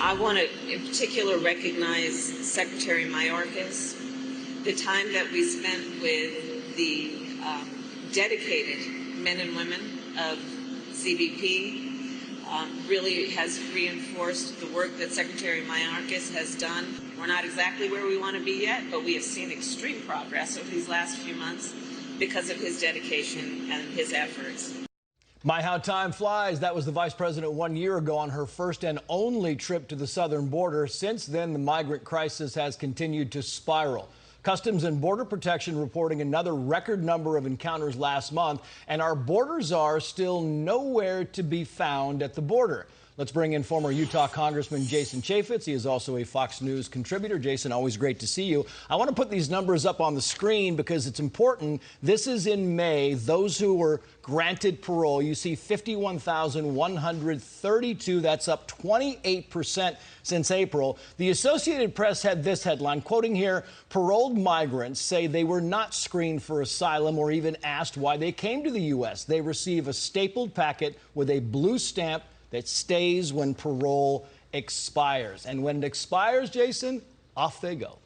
I want to in particular recognize Secretary Mayorkas, the time that we spent with the dedicated men and women of CBP really has reinforced the work that Secretary Mayorkas has done. We're not exactly where we want to be yet, but we have seen extreme progress over these last few months because of his dedication and his efforts. My, how time flies. That was the vice president 1 year ago on her first and only trip to the southern border. Since then, the migrant crisis has continued to spiral. Customs and Border Protection reporting another record number of encounters last month, and our border czar still nowhere to be found at the border. Let's bring in former Utah Congressman Jason Chaffetz. He is also a Fox News contributor. Jason, always great to see you. I want to put these numbers up on the screen because it's important. This is in May. Those who were granted parole, you see 51,132. That's up 28% since April. The Associated Press had this headline, quoting here, paroled migrants say they were not screened for asylum or even asked why they came to the U.S. They receive a stapled packet with a blue stamp that stays when parole expires. And when it expires, Jason, off they go.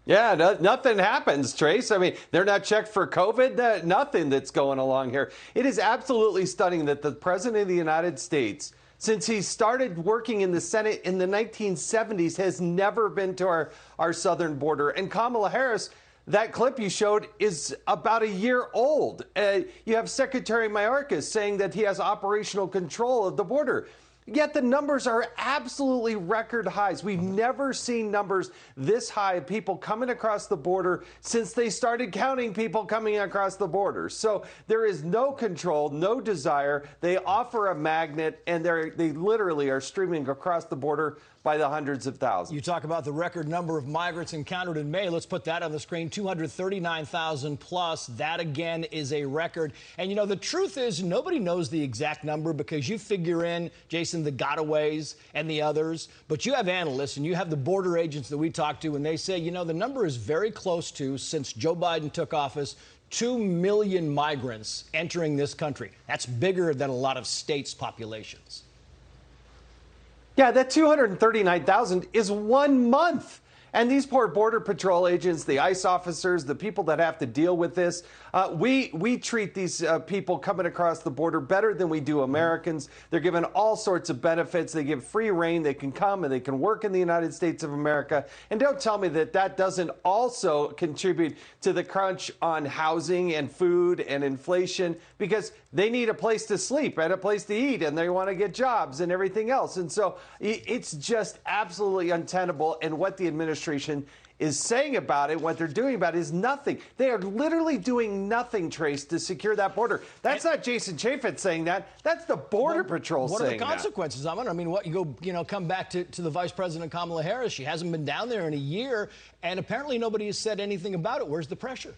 Yeah, nothing happens, Trace. I mean, they're not checked for COVID, nothing that's going along here. It is absolutely stunning that the President of the United States, since he started working in the Senate in the 1970s, has never been to our southern border. And Kamala Harris, that clip you showed is about a year old. You have Secretary Mayorkas saying that he has operational control of the border. Yet the numbers are absolutely record highs. We've never seen numbers this high of people coming across the border since they started counting people coming across the border. So there is no control, no desire. They offer a magnet, and they literally are streaming across the border by the hundreds of thousands. You talk about the record number of migrants encountered in May. Let's put that on the screen, 239,000 plus. That, again, is a record. And, you know, the truth is nobody knows the exact number because you figure in, Jason, the gotaways and the others. But you have analysts and you have the border agents that we talk to, and they say, you know, the number is very close to, since Joe Biden took office, 2 million migrants entering this country. That's bigger than a lot of states' populations. Yeah, that 239,000 is 1 month. And these poor Border Patrol agents, the ICE officers, the people that have to deal with this, we treat these people coming across the border better than we do Americans. They're given all sorts of benefits. They give free reign. They can come and they can work in the United States of America. And don't tell me that that doesn't also contribute to the crunch on housing and food and inflation, because they need a place to sleep and a place to eat, and they want to get jobs and everything else. And so it's just absolutely untenable. And what the administration is saying about it, what they're doing about it, is nothing. They are literally doing nothing, Trace, to secure that border. That's not Jason Chaffetz saying that. That's the Border Patrol saying that. What are the consequences? I mean, what, come back to the Vice President Kamala Harris. She hasn't been down there in a year, and apparently nobody has said anything about it. Where's the pressure?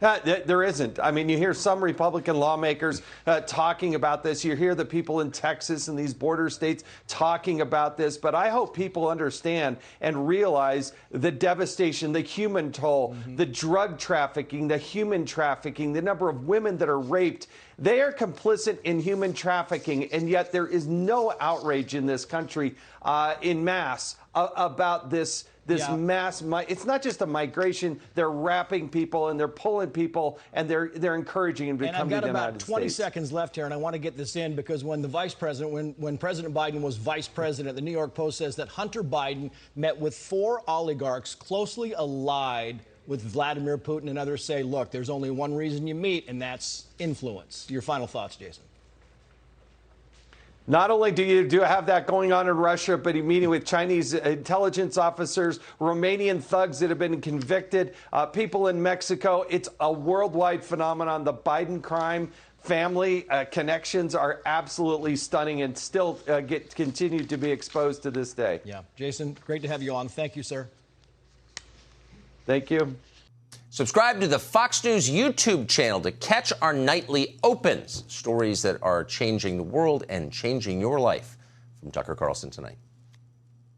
There isn't. I mean, you hear some Republican lawmakers talking about this. You hear the people in Texas and these border states talking about this. But I hope people understand and realize the devastation, the human toll, the drug trafficking, the human trafficking, the number of women that are raped. They are complicit in human trafficking, and yet there is no outrage in this country in mass about this mass. It's not just a migration. They're wrapping people and they're pulling people and they're encouraging them to come to the United States. And I've got about 20 seconds left here, and I want to get this in because when the vice president, when President Biden was vice president, the New York Post says that Hunter Biden met with 4 oligarchs closely allied with Vladimir Putin, and others say, look, there's only one reason you meet, and that's influence. Your final thoughts, Jason? Not only do you have that going on in Russia, but you're meeting with Chinese intelligence officers, Romanian thugs that have been convicted, people in Mexico. It's a worldwide phenomenon. The Biden crime family connections are absolutely stunning and still continue to be exposed to this day. Yeah. Jason, great to have you on. Thank you, sir. Thank you. Subscribe to the Fox News YouTube channel to catch our nightly opens, stories that are changing the world and changing your life. From Tucker Carlson tonight.